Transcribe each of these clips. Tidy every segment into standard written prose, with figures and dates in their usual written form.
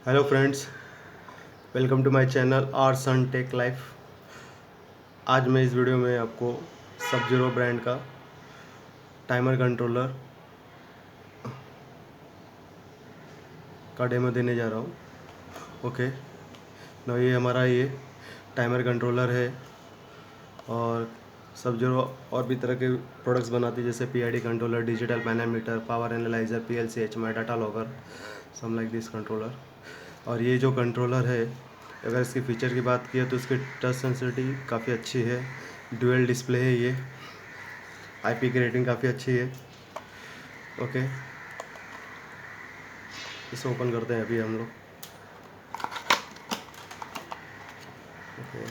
Hello friends, welcome to my channel R Sun Tech Life. आज मैं इस video में आपको सब जीरो ब्रांड का टाइमर कंट्रोलर का डेमो देने जा रहा हूँ। ओके, ना ये हमारा टाइमर कंट्रोलर है और सब जीरो और भी तरह के प्रोडक्ट्स बनाती है, जैसे PID controller, digital parameter, power analyser, PLC, HMI, data logger, some like this controller. और ये जो कंट्रोलर है, अगर इसकी फ़ीचर की बात की तो इसकी टच सेंसिटिविटी काफ़ी अच्छी है, डुअल डिस्प्ले है, ये आईपी की रेटिंग काफ़ी अच्छी है। ओके, इसे ओपन करते हैं अभी हम लोग। ओके,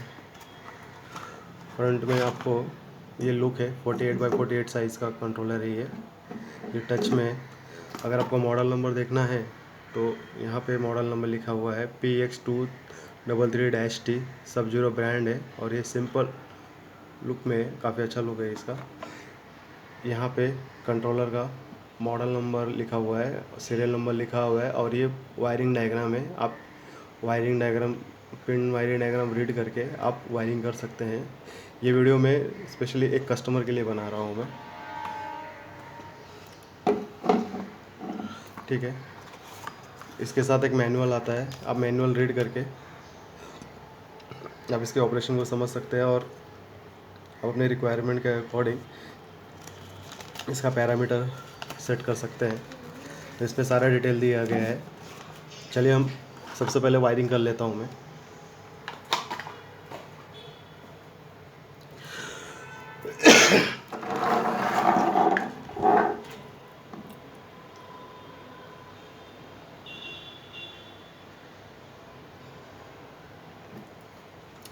फ्रंट में आपको ये लुक है, 48x48 साइज़ का कंट्रोलर है ये टच में है। अगर आपको मॉडल नंबर देखना है तो यहाँ पे मॉडल नंबर लिखा हुआ है PX233-T, सब जीरो ब्रांड है और ये सिंपल लुक में काफ़ी अच्छा लुक है इसका। यहाँ पे कंट्रोलर का मॉडल नंबर लिखा हुआ है, सीरियल नंबर लिखा हुआ है और ये वायरिंग डायग्राम है। आप wiring diagram, pin wiring diagram read करके आप वायरिंग कर सकते हैं। ये वीडियो मैं स्पेशली एक कस्टमर के लिए बना रहा हूँ मैं, ठीक है। इसके साथ एक मैनुअल आता है, आप मैनुअल रीड करके आप इसके ऑपरेशन को समझ सकते हैं और आप अपने रिक्वायरमेंट के अकॉर्डिंग इसका पैरामीटर सेट कर सकते हैं। तो इस पर सारा डिटेल दिया गया है। चलिए हम सबसे पहले वायरिंग कर लेता हूँ मैं।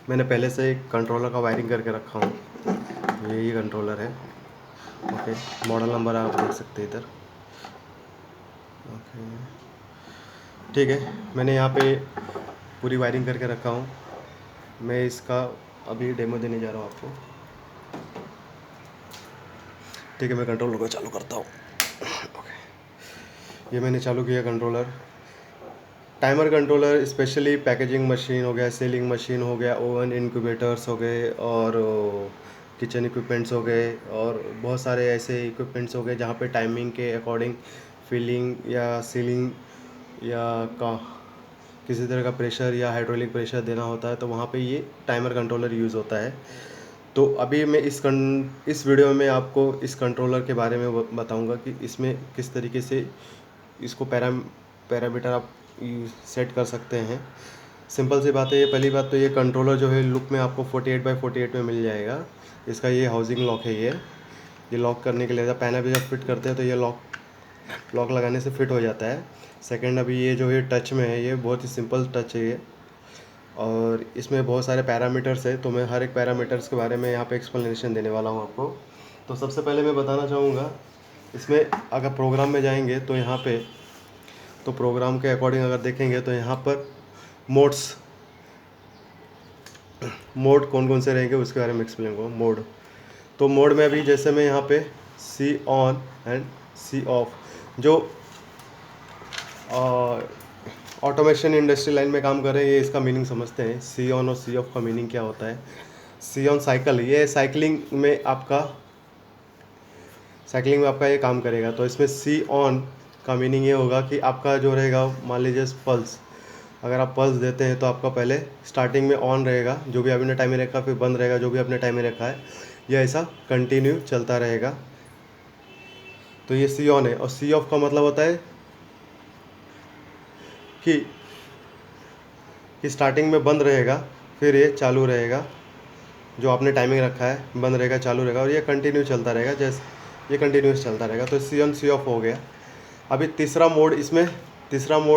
मैंने पहले से एक कंट्रोलर का वायरिंग करके रखा हूँ, ये कंट्रोलर है। ओके, मॉडल नंबर आप देख सकते हैं इधर। ओके, ठीक है, मैंने यहाँ पे पूरी वायरिंग करके रखा हूँ। मैं इसका अभी डेमो देने जा रहा हूँ आपको, ठीक है। मैं कंट्रोलर को चालू करता हूँ। ओके, ये मैंने चालू किया controller. Timer controller specially packaging machine हो गया, सेलिंग मशीन हो गया, ओवन इनक्यूबेटर्स हो गए और किचन इक्विपमेंट्स हो गए और बहुत सारे ऐसे इक्विपमेंट्स हो गए जहाँ पे टाइमिंग के अकॉर्डिंग फिलिंग या सीलिंग या का किसी तरह का प्रेशर या हाइड्रोलिक प्रेशर देना होता है, तो वहाँ पे ये टाइमर कंट्रोलर यूज़ होता है। तो अभी मैं इस वीडियो में आपको इस कंट्रोलर के बारे में बताऊंगा कि इसमें किस तरीके से इसको पैरामीटर आप सेट कर सकते हैं। सिंपल सी बात है। ये पहली बात तो ये कंट्रोलर जो है लुक में आपको 48x48 में मिल जाएगा। इसका ये हाउसिंग लॉक है। ये लॉक करने के लिए पैनल पे जब फिट करते हैं तो ये लॉक लगाने से फिट हो जाता है। सेकंड, अभी ये जो है टच में है, ये बहुत ही सिंपल टच है ये, और इसमें बहुत सारे पैरामीटर्स है, तो मैं हर एक पैरामीटर्स के बारे में यहाँ पे एक्सप्लेनेशन देने वाला हूँ आपको। तो सबसे पहले मैं बताना चाहूँगा, इसमें अगर प्रोग्राम में जाएंगे तो यहाँ पे तो प्रोग्राम के अकॉर्डिंग अगर देखेंगे तो यहाँ पर मोड कौन कौन से रहेंगे उसके बारे में एक्सप्लेन करूँ। तो मोड में अभी जैसे मैं यहाँ पे सी ऑन एंड सी ऑफ, जो ऑटोमेशन इंडस्ट्री लाइन में काम कर रहे हैं ये इसका मीनिंग समझते हैं। सी ऑन और सी ऑफ का मीनिंग क्या होता है। सी ऑन साइकिल, ये साइकिलिंग में आपका ये काम करेगा। तो इसमें सी ऑन का मीनिंग ये होगा कि आपका जो रहेगा, मान लीजिए पल्स, अगर आप पल्स देते हैं तो आपका पहले स्टार्टिंग में ऑन रहेगा, जो भी आपने टाइम में रखा, फिर बंद रहेगा जो भी आपने टाइम में रखा है, ये ऐसा कंटिन्यू चलता रहेगा। तो ये सी ऑन है। और सी ऑफ का मतलब होता है कि स्टार्टिंग में बंद रहेगा, फिर ये चालू रहेगा, जो आपने टाइमिंग रखा है बंद रहेगा चालू रहेगा, और ये कंटिन्यू चलता रहेगा, जैसे ये कंटिन्यूस चलता रहेगा। तो सी ऑन सी ऑफ हो गया। अभी तीसरा मोड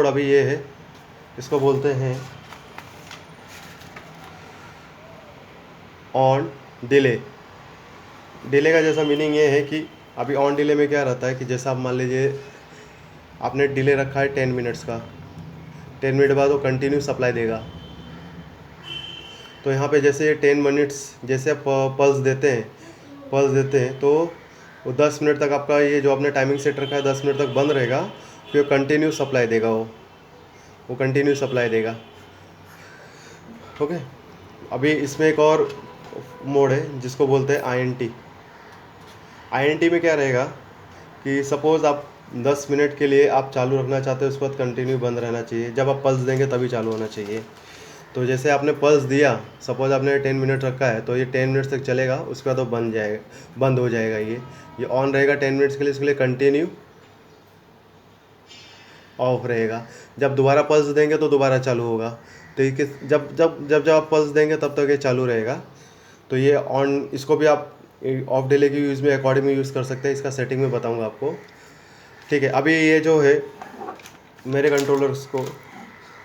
अभी ये है, इसको बोलते हैं ऑन डिले। डिले का जैसा मीनिंग ये है कि अभी ऑन डिले में क्या रहता है कि जैसा आप मान लीजिए आपने डिले रखा है 10 मिनट्स का, 10 मिनट बाद वो कंटिन्यू सप्लाई देगा। तो यहाँ पे जैसे ये 10 मिनट्स जैसे आप पल्स देते हैं तो वो 10 मिनट तक आपका ये जो आपने टाइमिंग सेट रखा है 10 मिनट तक बंद रहेगा, फिर कंटिन्यू सप्लाई देगा वो। वो कंटिन्यू सप्लाई देगा। ओके, अभी इसमें एक और मोड है जिसको बोलते हैं INT। INT में क्या रहेगा कि सपोज़ आप 10 मिनट के लिए आप चालू रखना चाहते हो, उसके बाद कंटिन्यू बंद रहना चाहिए। जब आप पल्स देंगे तभी चालू होना चाहिए। तो जैसे आपने पल्स दिया, सपोज़ आपने 10 मिनट रखा है, तो ये 10 मिनट तक चलेगा, उसके बाद वो बंद हो जाएगा। ये ऑन रहेगा 10 मिनट्स के लिए, इसके लिए कंटिन्यू ऑफ रहेगा। जब दोबारा पल्स देंगे तो दोबारा चालू होगा। तो ये जब जब जब जब आप पल्स देंगे तब तक ये चालू रहेगा। तो ये ऑन, इसको भी आप ऑफ डिले की यूज़ में अकॉर्डिंग में यूज़ कर सकते हैं। इसका सेटिंग में बताऊंगा आपको। ठीक है, अभी ये जो है मेरे कंट्रोलर्स को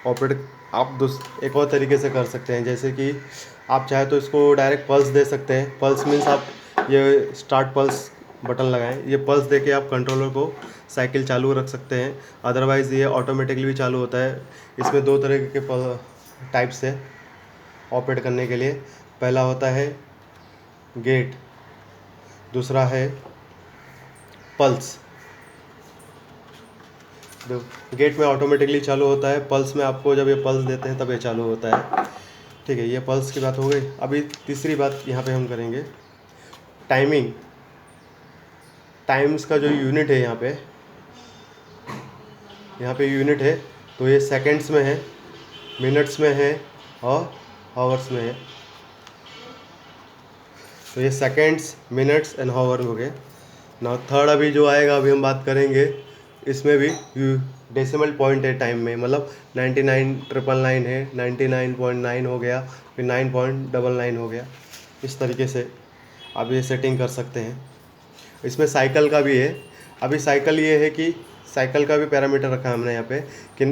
ऑपरेट आप एक और तरीके से कर सकते हैं। जैसे कि आप चाहे तो इसको डायरेक्ट पल्स दे सकते हैं। पल्स मीन्स आप ये स्टार्ट पल्स बटन लगाएं, ये पल्स देके आप कंट्रोलर को साइकिल चालू रख सकते हैं। अदरवाइज़ ये ऑटोमेटिकली भी चालू होता है। इसमें दो तरह के टाइप्स है ऑपरेट करने के लिए। पहला होता है गेट, दूसरा है पल्स। गेट में ऑटोमेटिकली चालू होता है, पल्स में आपको जब ये पल्स देते हैं तब ये चालू होता है। ठीक है, ये पल्स की बात हो गई। अभी तीसरी बात यहाँ पे हम करेंगे टाइमिंग। टाइम्स का जो यूनिट है यहाँ पे यूनिट है, तो ये सेकंड्स में है, मिनट्स में है और आवर्स में है। तो ये सेकंड्स, मिनट्स एंड हावर हो गए ना। थर्ड अभी जो आएगा, अभी हम बात करेंगे, इसमें भी डेसिमल पॉइंट है टाइम में। मतलब 99,999 है, 99.9 हो गया, फिर 9.99 हो गया। इस तरीके से आप ये सेटिंग कर सकते हैं। इसमें साइकिल का भी है। अभी साइकिल ये है कि साइकिल का भी पैरामीटर रखा है हमने यहाँ पे कि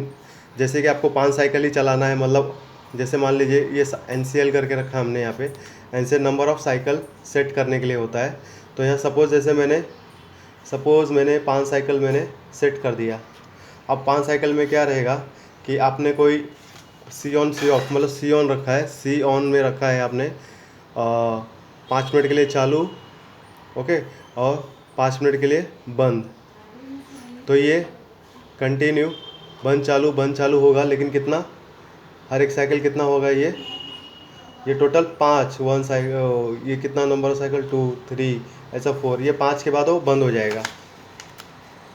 जैसे कि आपको 5 साइकिल ही चलाना है। मतलब जैसे मान लीजिए ये NCL करके रखा है हमने यहाँ पे। NCL number of cycle set करने के लिए होता है। तो यहाँ सपोज़ मैंने 5 साइकिल मैंने सेट कर दिया। अब 5 साइकिल में क्या रहेगा कि आपने कोई सी ऑन सी ऑफ, मतलब सी ऑन रखा है, सी ऑन में रखा है आपने 5 मिनट के लिए चालू, ओके, और 5 मिनट के लिए बंद। तो ये कंटिन्यू बंद चालू होगा। लेकिन कितना, हर एक साइकिल कितना होगा, ये टोटल 5 वन साइकिल, ये कितना नंबर ऑफ साइकिल 2 3 ऐसा 4, ये 5 के बाद वो बंद हो जाएगा।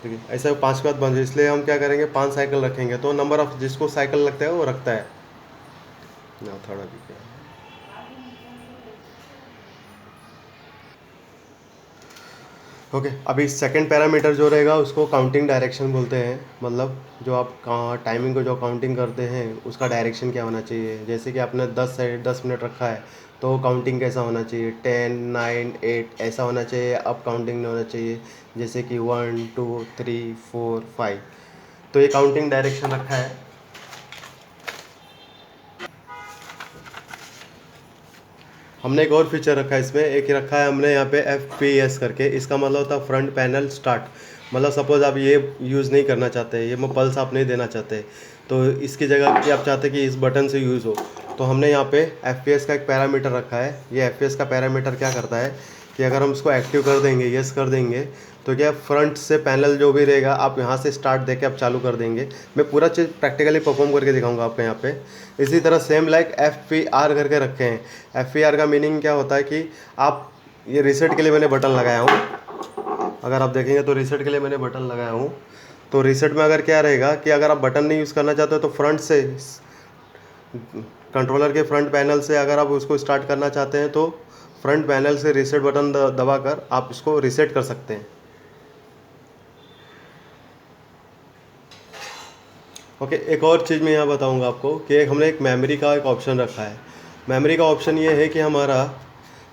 ठीक है, ऐसा 5 के बाद बंद हो। इसलिए हम क्या करेंगे, 5 साइकिल रखेंगे तो नंबर ऑफ जिसको साइकिल लगता है वो रखता है ना। थोड़ा भी क्या, ओके। अभी सेकंड पैरामीटर जो रहेगा उसको काउंटिंग डायरेक्शन बोलते हैं। मतलब जो आप टाइमिंग को जो काउंटिंग करते हैं उसका डायरेक्शन क्या होना चाहिए। जैसे कि आपने 10 मिनट रखा है तो काउंटिंग कैसा होना चाहिए, 10 9 8 ऐसा होना चाहिए, अप काउंटिंग नहीं होना चाहिए। जैसे कि 1 2 3 4 5। तो ये काउंटिंग डायरेक्शन रखा है। हमने एक और फीचर रखा है इसमें, एक रखा है हमने यहाँ पे FPS करके। इसका मतलब होता है फ्रंट पैनल स्टार्ट। मतलब सपोज़ आप ये यूज़ नहीं करना चाहते, ये मैं पल्स आप नहीं देना चाहते, तो इसकी जगह कि आप चाहते कि इस बटन से यूज़ हो, तो हमने यहाँ पे FPS का एक पैरामीटर रखा है। ये FPS का पैरामीटर क्या करता है कि अगर हम इसको एक्टिव कर देंगे, यस कर देंगे, तो क्या फ्रंट से पैनल जो भी रहेगा आप यहाँ से स्टार्ट देके आप चालू कर देंगे। मैं पूरा चीज़ प्रैक्टिकली परफॉर्म करके दिखाऊंगा आपको यहाँ पे। इसी तरह सेम लाइक FPR करके रखे हैं। FPR का मीनिंग क्या होता है कि आप, ये रीसेट के लिए मैंने बटन लगाया हूँ। अगर आप देखेंगे तो रीसेट के लिए मैंने बटन लगाया हूँ। तो रीसेट में अगर क्या रहेगा कि अगर आप बटन नहीं यूज़ करना चाहते हो तो फ्रंट से, कंट्रोलर के फ्रंट पैनल से अगर आप उसको स्टार्ट करना चाहते हैं तो फ्रंट पैनल से रीसेट बटन दबाकर आप इसको रीसेट कर सकते हैं। ओके, एक और चीज़ मैं यहाँ बताऊँगा आपको कि हमने एक मेमोरी का एक ऑप्शन रखा है। मेमोरी का ऑप्शन ये है कि हमारा,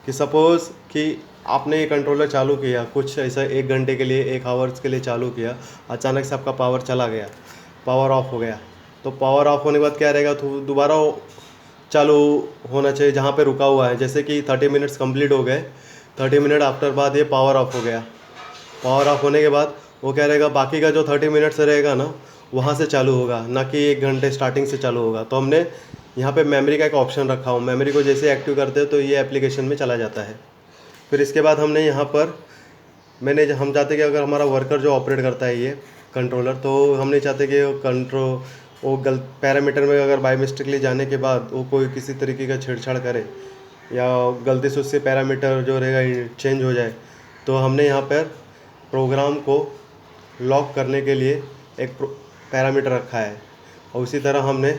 कि सपोज़ कि आपने ये कंट्रोलर चालू किया, कुछ ऐसा 1 घंटे के लिए, 1 आवर्स के लिए चालू किया, अचानक से आपका पावर चला गया, पावर ऑफ हो गया। तो पावर ऑफ होने के बाद क्या रहेगा, तो दोबारा चालू होना चाहिए जहाँ पे रुका हुआ है। जैसे कि 30 मिनट्स कंप्लीट हो गए, 30 मिनट आफ्टर बाद ये पावर ऑफ हो गया। पावर ऑफ होने के बाद वो क्या रहेगा, बाकी का जो 30 मिनट्स रहेगा ना, वहाँ से चालू होगा, ना कि 1 घंटे स्टार्टिंग से चालू होगा। तो हमने यहाँ पे मेमोरी का एक ऑप्शन रखा हो। मेमोरी को जैसे एक्टिव करते हैं तो ये एप्लीकेशन में चला जाता है। फिर इसके बाद हमने यहाँ पर, हम चाहते कि अगर हमारा वर्कर जो ऑपरेट करता है ये कंट्रोलर, तो हम नहीं चाहते कि वो गलत पैरामीटर में अगर बाई मिस्टेकली जाने के बाद वो कोई किसी तरीके का छेड़छाड़ करे या गलती से उससे पैरामीटर जो रहेगा चेंज हो जाए, तो हमने यहाँ पर प्रोग्राम को लॉक करने के लिए एक पैरामीटर रखा है। और उसी तरह हमने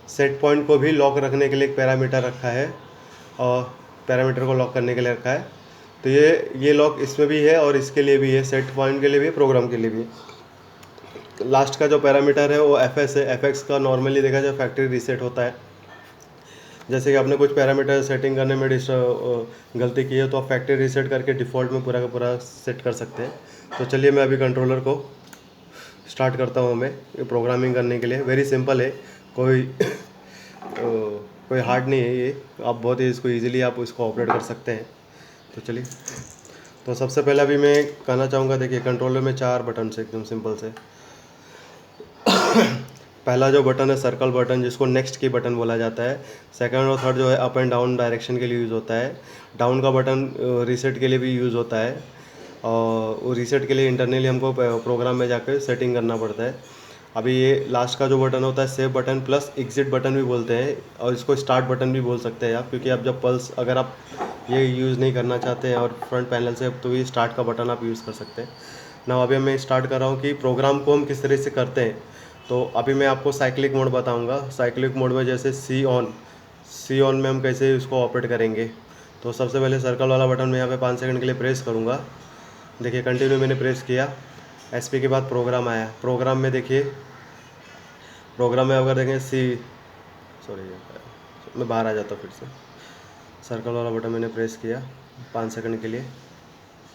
सेट पॉइंट को भी लॉक रखने के लिए एक पैरामीटर रखा है और पैरामीटर को लॉक करने के लिए रखा है। तो ये लॉक इसमें भी है और इसके लिए भी है, सेट पॉइंट के लिए भी, प्रोग्राम के लिए भी। लास्ट का जो पैरामीटर है वो fs है। fx का नॉर्मली देखा जाए फैक्ट्री रीसेट होता है। जैसे कि आपने कुछ पैरामीटर सेटिंग करने में गलती की है तो आप फैक्ट्री रीसेट करके डिफ़ॉल्ट में पूरा का पूरा सेट कर सकते हैं। तो चलिए मैं अभी कंट्रोलर को स्टार्ट करता हूँ। मैं प्रोग्रामिंग करने के लिए वेरी सिंपल है, कोई हार्ड नहीं है ये। आप बहुत ही इसको ईजिली आप इसको ऑपरेट कर सकते हैं। तो चलिए, तो सबसे पहले अभी मैं कहना चाहूँगा, देखिए कंट्रोलर में 4 बटन से एकदम सिंपल से। पहला जो बटन है सर्कल बटन, जिसको नेक्स्ट की बटन बोला जाता है। सेकंड और थर्ड जो है अप एंड डाउन डायरेक्शन के लिए यूज़ होता है। डाउन का बटन रीसेट के लिए भी यूज़ होता है और वो रीसेट के लिए इंटरनली हमको प्रोग्राम में जाकर सेटिंग करना पड़ता है। अभी ये लास्ट का जो बटन होता है save button plus exit button भी बोलते हैं और इसको स्टार्ट बटन भी बोल सकते हैं आप, क्योंकि आप जब पल्स अगर आप ये यूज़ नहीं करना चाहते हैं और फ्रंट पैनल से, तो ये स्टार्ट का बटन आप यूज़ कर सकते हैं ना। अभी मैं स्टार्ट कर रहा हूँ कि प्रोग्राम को हम किस तरह से करते हैं। तो अभी मैं आपको साइक्लिक मोड बताऊंगा। साइक्लिक मोड में जैसे सी ऑन में हम कैसे इसको ऑपरेट करेंगे। तो सबसे पहले सर्कल वाला बटन मैं यहाँ पे 5 सेकंड के लिए प्रेस करूँगा। देखिए कंटिन्यू मैंने प्रेस किया। एसपी के बाद प्रोग्राम आया। प्रोग्राम में देखिए, प्रोग्राम में अगर देखें सॉरी मैं बाहर आ जाता हूँ फिर से। सर्कल वाला बटन मैंने प्रेस किया 5 सेकंड के लिए।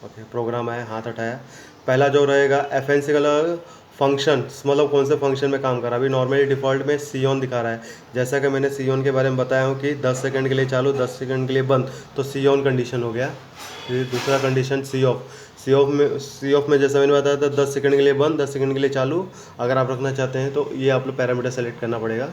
ओके, प्रोग्राम आया, हाथ हटाया। पहला जो रहेगा एफएनसी का फंक्शन, मतलब कौन से फंक्शन में काम कर रहा है। अभी नॉर्मली डिफ़ॉल्ट में सी ऑन दिखा रहा है। जैसा कि मैंने सी ऑन के बारे में बताया हूँ कि 10 सेकंड के लिए चालू, 10 सेकंड के लिए बंद, तो सी ऑन कंडीशन हो गया। फिर दूसरा कंडीशन सी ऑफ में जैसा मैंने बताया था 10 सेकंड के लिए बंद, 10 सेकंड के लिए चालू अगर आप रखना चाहते हैं तो ये आप लोग पैरामीटर सेलेक्ट करना पड़ेगा।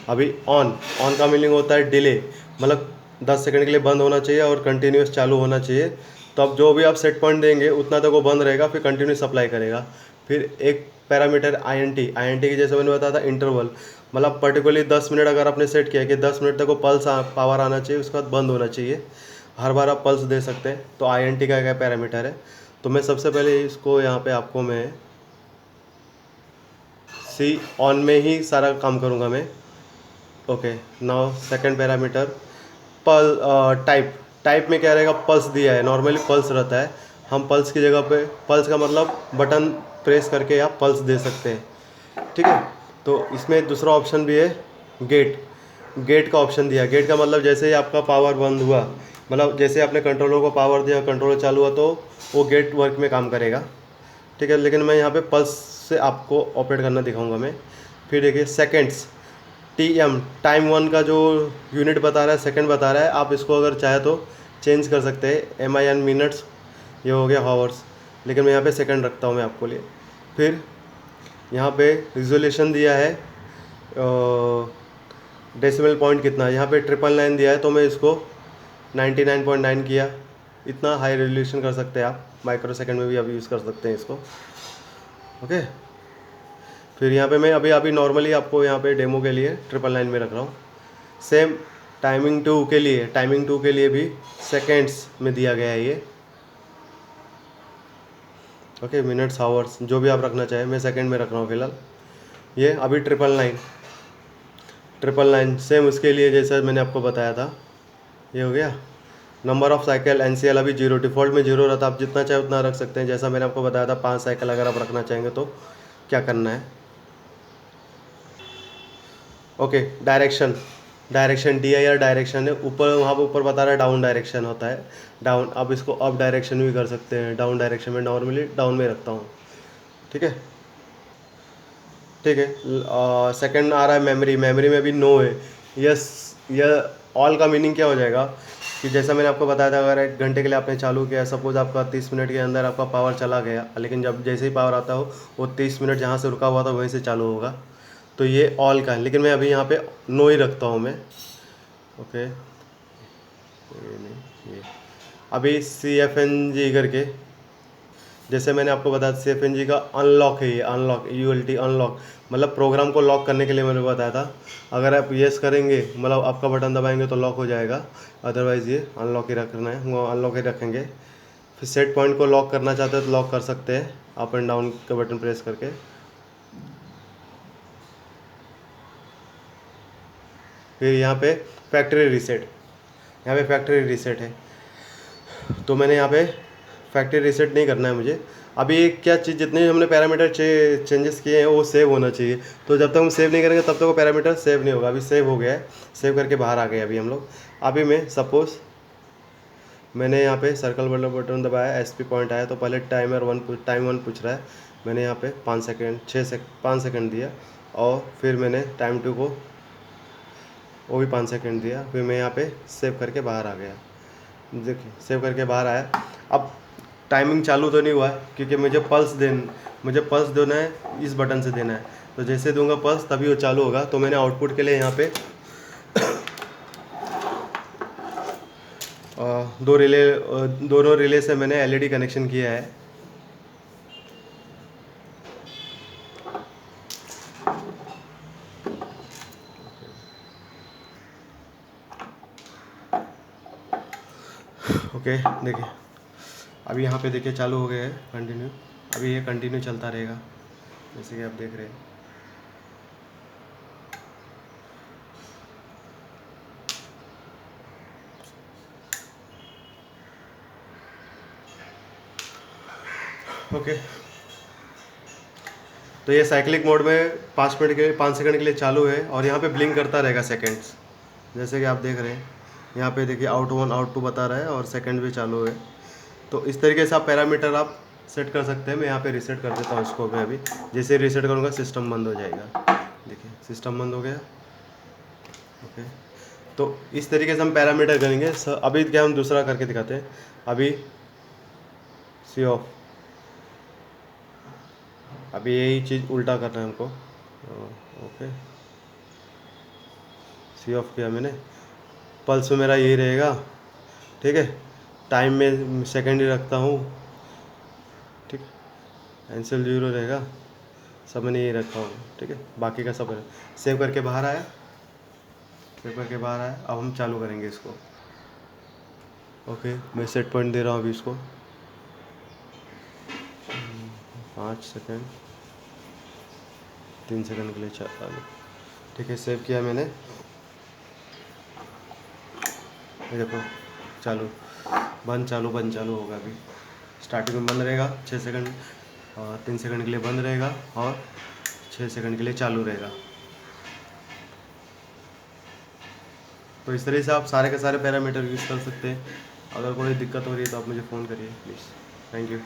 अभी ऑन का मीनिंग होता है डिले, मतलब 10 सेकंड के लिए बंद होना चाहिए और कंटिन्यूस चालू होना चाहिए। तो अब जो भी आप सेट पॉइंट देंगे उतना तक वो बंद रहेगा, फिर कंटिन्यू सप्लाई करेगा। फिर एक पैरामीटर आई एन टी की जैसे मैंने बताया था इंटरवल, मतलब पर्टिकुलरली 10 मिनट अगर आपने सेट किया कि 10 मिनट तक वो पावर आना चाहिए, उसके बाद बंद होना चाहिए। हर बार आप पल्स दे सकते हैं। तो आई एन टी का क्या पैरामीटर है। तो मैं सबसे पहले इसको यहाँ पे आपको मैं सी ऑन में ही सारा काम करूँगा मैं। Okay, now second parameter type में क्या रहेगा, पल्स दिया है। नॉर्मली पल्स रहता है, हम पल्स की जगह पे, पल्स का मतलब बटन प्रेस करके आप पल्स दे सकते हैं, ठीक है। तो इसमें दूसरा ऑप्शन भी है गेट का ऑप्शन दिया। गेट का मतलब जैसे ही आपका पावर बंद हुआ, मतलब जैसे आपने कंट्रोलर को पावर दिया, कंट्रोलर चालू हुआ, तो वो गेट वर्क में काम करेगा, ठीक है। लेकिन मैं यहाँ पे पल्स से आपको ऑपरेट करना दिखाऊंगा मैं। फिर देखिए सेकेंड्स, टाइम 1 का जो यूनिट बता रहा है, सेकंड बता रहा है। आप इसको अगर चाहे तो चेंज कर सकते हैं, MIN मिनट्स, ये हो गया हावर्स, लेकिन मैं यहाँ पे सेकंड रखता हूँ मैं आपको लिए। फिर यहाँ पे रिजोल्यूशन दिया है, डेसिमल पॉइंट कितना, यहाँ पे 999 दिया है, तो मैं इसको 99.9 किया। इतना हाई रेजोल्यूशन कर सकते हैं आप, माइक्रो सेकंड में भी आप यूज़ कर सकते हैं इसको, ओके। फिर यहाँ पे मैं अभी नॉर्मली आपको यहाँ पे डेमो के लिए 999 में रख रहा हूँ। सेम टाइमिंग 2 के लिए भी सेकेंड्स में दिया गया है ये, ओके। मिनट्स, आवर्स, जो भी आप रखना चाहें, मैं सेकंड में रख रहा हूँ फिलहाल। ये अभी 999 सेम उसके लिए जैसा मैंने आपको बताया था, ये हो गया। नंबर ऑफ साइकिल NCL अभी 0, डिफ़ॉल्ट में 0 रहता है। आप जितना चाहे उतना रख सकते हैं, जैसा मैंने आपको बताया था 5 साइकिल अगर आप रखना चाहेंगे तो क्या करना है, ओके। डायरेक्शन DIR डायरेक्शन है, ऊपर वहाँ पर ऊपर बता रहा है डाउन डायरेक्शन होता है, डाउन। आप इसको अप डायरेक्शन भी कर सकते हैं। डाउन डायरेक्शन में नॉर्मली डाउन में रखता हूँ, ठीक है, ठीक है। सेकंड आ रहा है मेमोरी में भी नो है। यस, यह ऑल का मीनिंग क्या हो जाएगा कि जैसा मैंने आपको बताया था, अगर 1 घंटे के लिए आपने चालू किया, सपोज़ आपका 30 मिनट के अंदर आपका पावर चला गया, लेकिन जब जैसे ही पावर आता हो वो 30 मिनट जहाँ से रुका हुआ था वहीं से चालू होगा। तो ये ऑल का है, लेकिन मैं अभी यहाँ पे नो ही रखता हूँ मैं, ओके। ये नहीं, ये अभी CFNG करके जैसे मैंने आपको बताया CFNG का अनलॉक है, ये अनलॉक ULT अनलॉक, मतलब प्रोग्राम को लॉक करने के लिए मैंने बताया था। अगर आप येस करेंगे मतलब आपका बटन दबाएंगे तो लॉक हो जाएगा, अदरवाइज़ ये अनलॉक ही रखना है, वो अनलॉक ही रखेंगे। फिर सेट पॉइंट को लॉक करना चाहते हैं तो लॉक कर सकते हैं अप एंड डाउन का बटन प्रेस करके। फिर यहाँ पे फैक्ट्री रीसेट, यहाँ पे फैक्ट्री रीसेट है, तो मैंने यहाँ पे फैक्ट्री रीसेट नहीं करना है मुझे। अभी क्या चीज़, जितने हमने पैरामीटर चेंजेस किए हैं वो सेव होना चाहिए, तो जब तक हम सेव नहीं करेंगे तब तक वो पैरामीटर सेव नहीं होगा। अभी सेव हो गया है, सेव करके बाहर आ गए अभी हम लोग। अभी मैं सपोज़ मैंने यहाँ पे सर्कल वाला बटन दबाया, SP पॉइंट आया तो पहले टाइम वन पूछ रहा है, मैंने यहाँ पे 5 सेकंड दिया, और फिर मैंने टाइम 2 को वो भी 5 सेकंड दिया, फिर मैं यहाँ पे सेव करके बाहर आ गया। देखिए सेव करके बाहर आया। अब टाइमिंग चालू तो नहीं हुआ है क्योंकि मुझे पल्स देना है, इस बटन से देना है, तो जैसे दूंगा पल्स तभी वो चालू होगा। तो मैंने आउटपुट के लिए यहाँ पे दोनों रिले से मैंने LED कनेक्शन किया है। ओके देखिए अभी यहाँ पे देखिए चालू हो गया है कंटिन्यू, अभी ये कंटिन्यू चलता रहेगा जैसे कि आप देख रहे हैं। ओके तो ये साइक्लिक मोड में 5 सेकंड के लिए चालू है, और यहाँ पे ब्लिंक करता रहेगा सेकंड्स, जैसे कि आप देख रहे हैं। यहाँ पे देखिए आउट 1 आउट 2 बता रहा है और सेकंड भी चालू है। तो इस तरीके से आप पैरामीटर आप सेट कर सकते हैं। मैं यहाँ पे रीसेट कर देता हूँ इसको, मैं अभी जैसे रीसेट करूँगा सिस्टम बंद हो जाएगा। देखिए सिस्टम बंद हो गया। ओके तो इस तरीके से हम पैरामीटर करेंगे। अभी क्या हम दूसरा करके दिखाते हैं। अभी सी ऑफ, अभी यही चीज़ उल्टा करना है हमको। ओके सी ऑफ किया मैंने, पल्स में मेरा यही रहेगा, ठीक है। टाइम में सेकंड ही रखता हूँ, ठीक है। आंसर 0 रहेगा, सब मैंने यही रखा हूँ, ठीक है। बाकी का सब सेव करके बाहर आया, अब हम चालू करेंगे इसको। ओके मैं सेट पॉइंट दे रहा हूँ अभी इसको 5 सेकंड 3 सेकंड के लिए चालू, ठीक है। सेव किया मैंने, ये देखो चालू बंद चालू होगा। अभी स्टार्टिंग में बंद रहेगा 6 सेकंड, और 3 सेकंड के लिए बंद रहेगा, और 6 सेकंड के लिए चालू रहेगा। तो इस तरह से आप सारे के सारे पैरामीटर यूज़ कर सकते हैं। अगर कोई दिक्कत हो रही है तो आप मुझे फ़ोन करिए प्लीज़। Thank you.